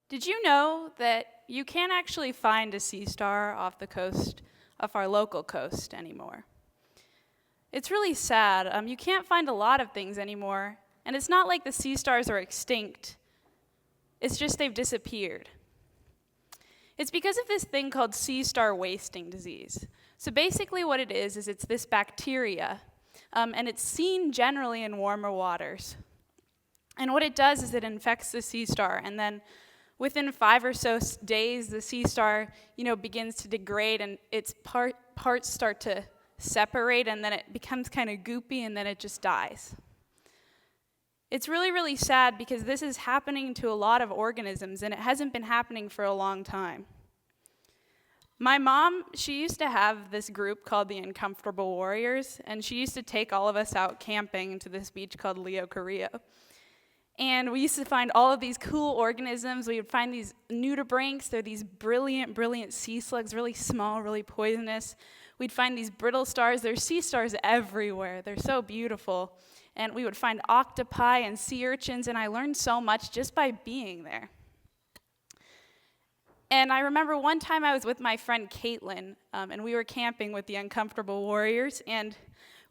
Did you know that you can't actually find a sea star off the coast, off our local coast anymore? It's really sad. You can't find a lot of things anymore, and it's not like the sea stars are extinct. It's just they've disappeared. It's because of this thing called sea star wasting disease. So basically what it is it's this bacteria, and it's seen generally in warmer waters. And what it does is it infects the sea star, and then within 5 or so days, the sea star, begins to degrade, and its parts start to separate, and then it becomes kind of goopy, and then it just dies. It's really, really sad because this is happening to a lot of organisms, and it hasn't been happening for a long time. My mom, she used to have this group called the Uncomfortable Warriors, and she used to take all of us out camping to this beach called Leo Carrillo. And we used to find all of these cool organisms. We would find these nudibranchs. They're these brilliant, brilliant sea slugs, really small, really poisonous. We'd find these brittle stars. There's sea stars everywhere. They're so beautiful. And we would find octopi and sea urchins, and I learned so much just by being there. And I remember one time I was with my friend Caitlin, and we were camping with the Uncomfortable Warriors, and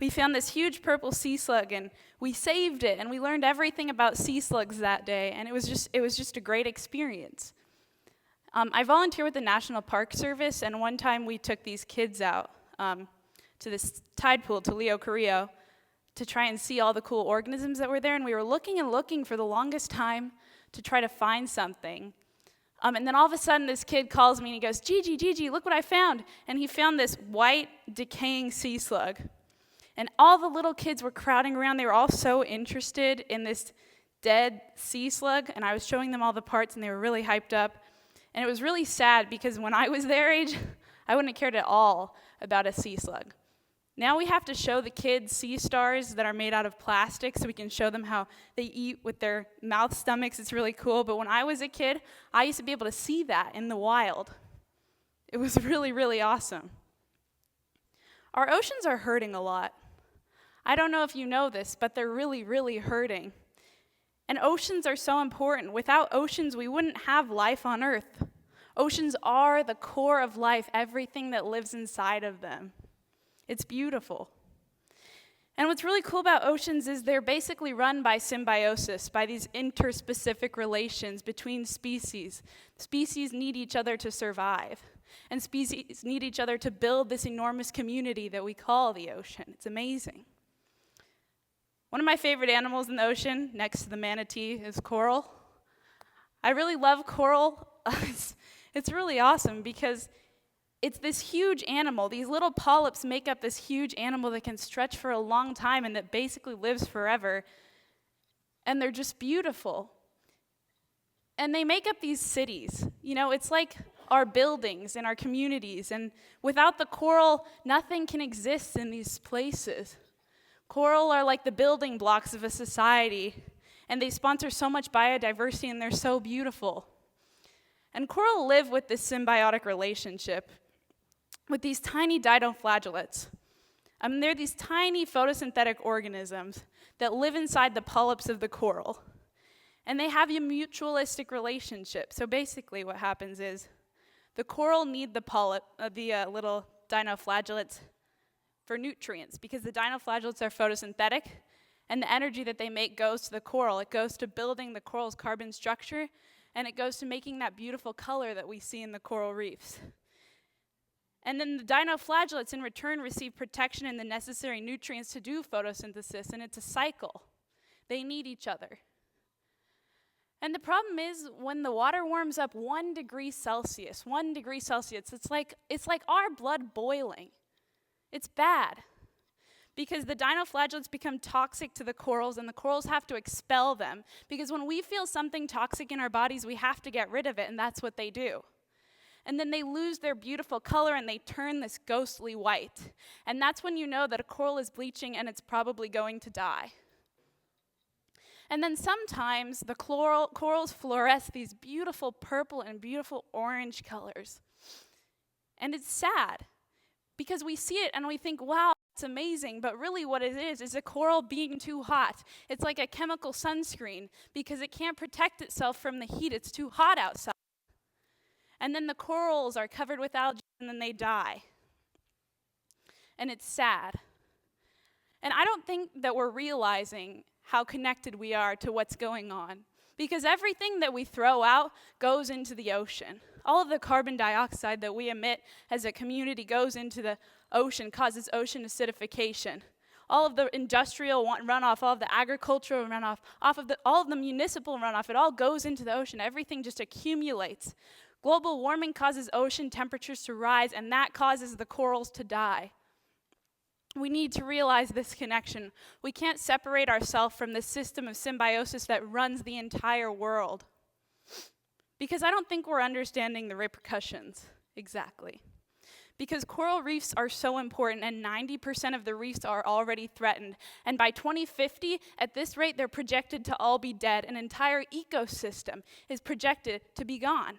we found this huge purple sea slug, and we saved it, and we learned everything about sea slugs that day, and it was just a great experience. I volunteer with the National Park Service, and one time we took these kids out to this tide pool, to Leo Carrillo, to try and see all the cool organisms that were there, and we were looking and looking for the longest time to try to find something. And then all of a sudden, this kid calls me, and he goes, Gigi, look what I found. And he found this white, decaying sea slug. And all the little kids were crowding around. They were all so interested in this dead sea slug, and I was showing them all the parts, and they were really hyped up. And it was really sad, because when I was their age, I wouldn't have cared at all about a sea slug. Now we have to show the kids sea stars that are made out of plastic so we can show them how they eat with their mouth stomachs. It's really cool. But when I was a kid, I used to be able to see that in the wild. It was really, really awesome. Our oceans are hurting a lot. I don't know if you know this, but they're really, really hurting. And oceans are so important. Without oceans, we wouldn't have life on Earth. Oceans are the core of life, everything that lives inside of them. It's beautiful. And what's really cool about oceans is they're basically run by symbiosis, by these interspecific relations between species. Species need each other to survive, and species need each other to build this enormous community that we call the ocean. It's amazing. One of my favorite animals in the ocean, next to the manatee, is coral. I really love coral. It's really awesome because it's this huge animal. These little polyps make up this huge animal that can stretch for a long time and that basically lives forever. And they're just beautiful. And they make up these cities. It's like our buildings and our communities. And without the coral, nothing can exist in these places. Coral are like the building blocks of a society. And they sponsor so much biodiversity, and they're so beautiful. And coral live with this symbiotic relationship with these tiny dinoflagellates. They're these tiny photosynthetic organisms that live inside the polyps of the coral. And they have a mutualistic relationship. So basically what happens is the coral need the little dinoflagellates for nutrients, because the dinoflagellates are photosynthetic, and the energy that they make goes to the coral. It goes to building the coral's carbon structure, and it goes to making that beautiful color that we see in the coral reefs. And then the dinoflagellates in return receive protection and the necessary nutrients to do photosynthesis, and it's a cycle. They need each other. And the problem is when the water warms up 1 degree Celsius, it's like our blood boiling. It's bad because the dinoflagellates become toxic to the corals, and the corals have to expel them, because when we feel something toxic in our bodies, we have to get rid of it, and that's what they do. And then they lose their beautiful color, and they turn this ghostly white. And that's when you know that a coral is bleaching, and it's probably going to die. And then sometimes the corals fluoresce these beautiful purple and beautiful orange colors. And it's sad, because we see it and we think, wow, it's amazing, but really what it is a coral being too hot. It's like a chemical sunscreen because it can't protect itself from the heat. It's too hot outside. And then the corals are covered with algae and then they die. And it's sad. And I don't think that we're realizing how connected we are to what's going on, because everything that we throw out goes into the ocean. All of the carbon dioxide that we emit as a community goes into the ocean, causes ocean acidification. All of the industrial runoff, all of the agricultural runoff, all of the municipal runoff, it all goes into the ocean. Everything just accumulates. Global warming causes ocean temperatures to rise, and that causes the corals to die. We need to realize this connection. We can't separate ourselves from the system of symbiosis that runs the entire world, because I don't think we're understanding the repercussions exactly. Because coral reefs are so important, and 90% of the reefs are already threatened. And by 2050, at this rate, they're projected to all be dead. An entire ecosystem is projected to be gone.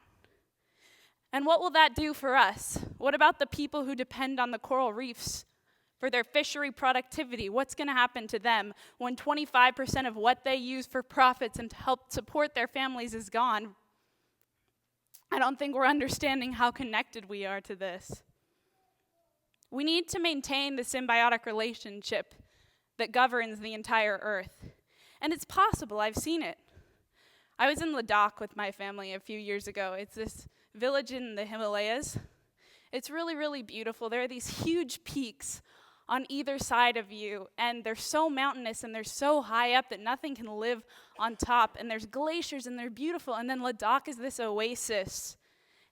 And what will that do for us? What about the people who depend on the coral reefs for their fishery productivity? What's going to happen to them when 25% of what they use for profits and to help support their families is gone? I don't think we're understanding how connected we are to this. We need to maintain the symbiotic relationship that governs the entire earth. And it's possible. I've seen it. I was in Ladakh with my family a few years ago. It's this village in the Himalayas. It's really, really beautiful. There are these huge peaks on either side of you, and they're so mountainous and they're so high up that nothing can live on top, and there's glaciers and they're beautiful, and then Ladakh is this oasis,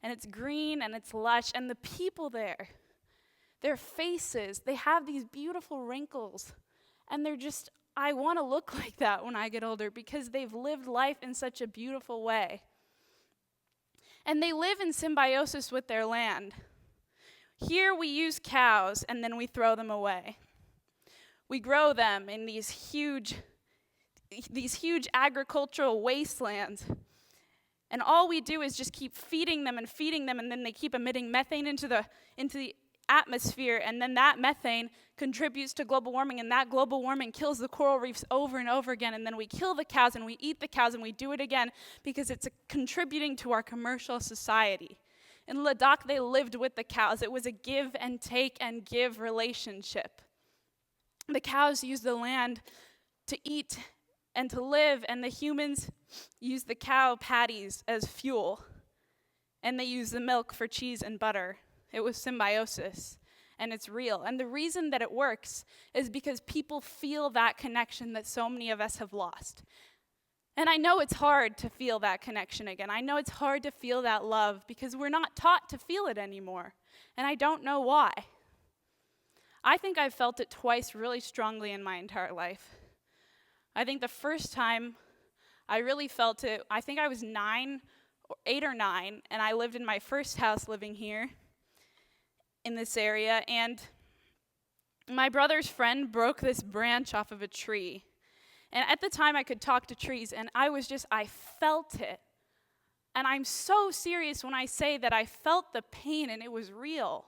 and it's green and it's lush, and the people there, their faces, they have these beautiful wrinkles, and they're just, I want to look like that when I get older, because they've lived life in such a beautiful way. And they live in symbiosis with their land. Here we use cows and then we throw them away. We grow them in these huge agricultural wastelands. And all we do is just keep feeding them, and then they keep emitting methane into the atmosphere, and then that methane contributes to global warming, and that global warming kills the coral reefs over and over again, and then we kill the cows and we eat the cows and we do it again because it's contributing to our commercial society. In Ladakh, they lived with the cows. It was a give and take and give relationship. The cows use the land to eat and to live, and the humans use the cow patties as fuel, and they use the milk for cheese and butter. It was symbiosis, and it's real. And the reason that it works is because people feel that connection that so many of us have lost. And I know it's hard to feel that connection again. I know it's hard to feel that love because we're not taught to feel it anymore. And I don't know why. I think I've felt it twice really strongly in my entire life. I think the first time I really felt it, I think I was 8 or 9, and I lived in my first house living here in this area, and my brother's friend broke this branch off of a tree. And at the time, I could talk to trees, and I felt it. And I'm so serious when I say that I felt the pain, and it was real.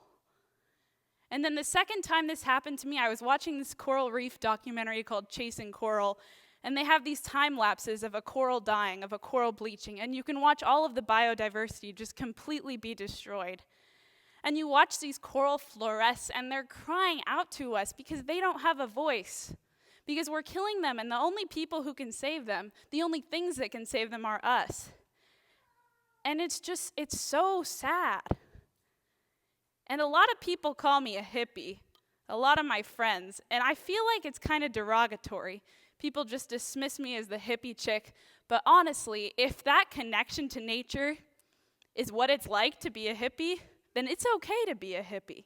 And then the second time this happened to me, I was watching this coral reef documentary called Chasing Coral, and they have these time lapses of a coral dying, of a coral bleaching, and you can watch all of the biodiversity just completely be destroyed. And you watch these coral fluoresce, and they're crying out to us because they don't have a voice. Because we're killing them, and the only people who can save them, the only things that can save them are us. And it's so sad. And a lot of people call me a hippie, a lot of my friends, and I feel like it's kind of derogatory. People just dismiss me as the hippie chick, but honestly, if that connection to nature is what it's like to be a hippie, then it's okay to be a hippie.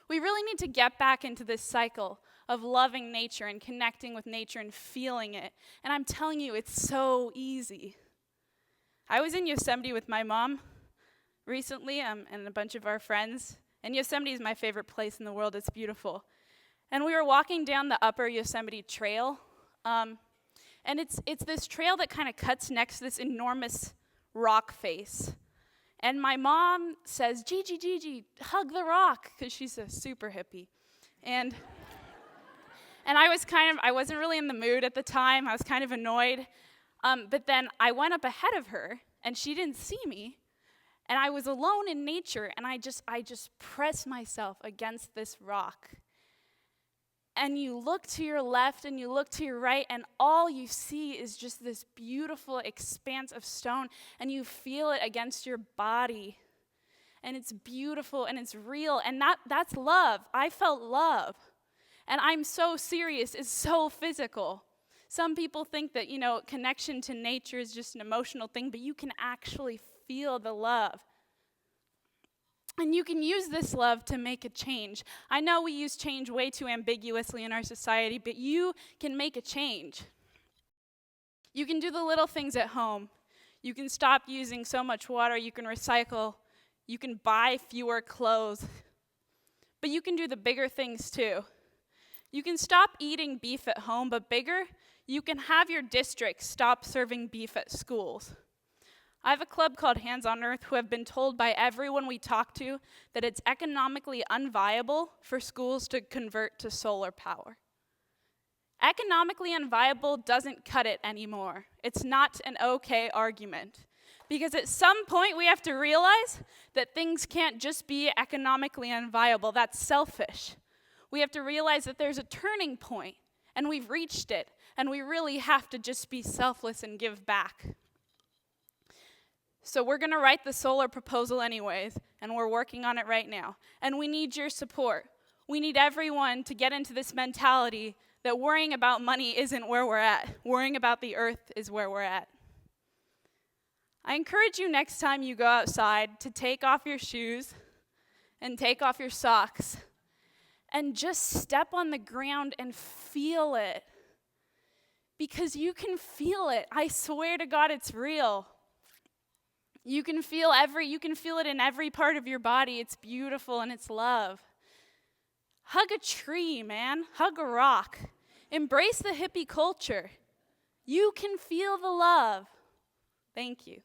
We really need to get back into this cycle of loving nature and connecting with nature and feeling it. And I'm telling you, it's so easy. I was in Yosemite with my mom recently and a bunch of our friends. And Yosemite is my favorite place in the world. It's beautiful. And we were walking down the upper Yosemite Trail. And it's this trail that kind of cuts next to this enormous rock face. And my mom says, Gigi, hug the rock, because she's a super hippie. And I wasn't really in the mood at the time. I was kind of annoyed. But then I went up ahead of her, and she didn't see me. And I was alone in nature, and I just pressed myself against this rock. And you look to your left and you look to your right, and all you see is just this beautiful expanse of stone, and you feel it against your body. And it's beautiful and it's real, and that's love. I felt love. And I'm so serious, it's so physical. Some people think that, connection to nature is just an emotional thing, but you can actually feel the love. And you can use this love to make a change. I know we use change way too ambiguously in our society, but you can make a change. You can do the little things at home. You can stop using so much water. You can recycle. You can buy fewer clothes. But you can do the bigger things too. You can stop eating beef at home, but bigger, you can have your district stop serving beef at schools. I have a club called Hands on Earth who have been told by everyone we talk to that it's economically unviable for schools to convert to solar power. Economically unviable doesn't cut it anymore. It's not an okay argument. Because at some point we have to realize that things can't just be economically unviable. That's selfish. We have to realize that there's a turning point, and we've reached it, and we really have to just be selfless and give back. So we're going to write the solar proposal anyways, and we're working on it right now. And we need your support. We need everyone to get into this mentality that worrying about money isn't where we're at. Worrying about the earth is where we're at. I encourage you next time you go outside to take off your shoes and take off your socks and just step on the ground and feel it. Because you can feel it. I swear to God, it's real. You can feel it in every part of your body. It's beautiful and it's love. Hug a tree, man. Hug a rock. Embrace the hippie culture. You can feel the love. Thank you.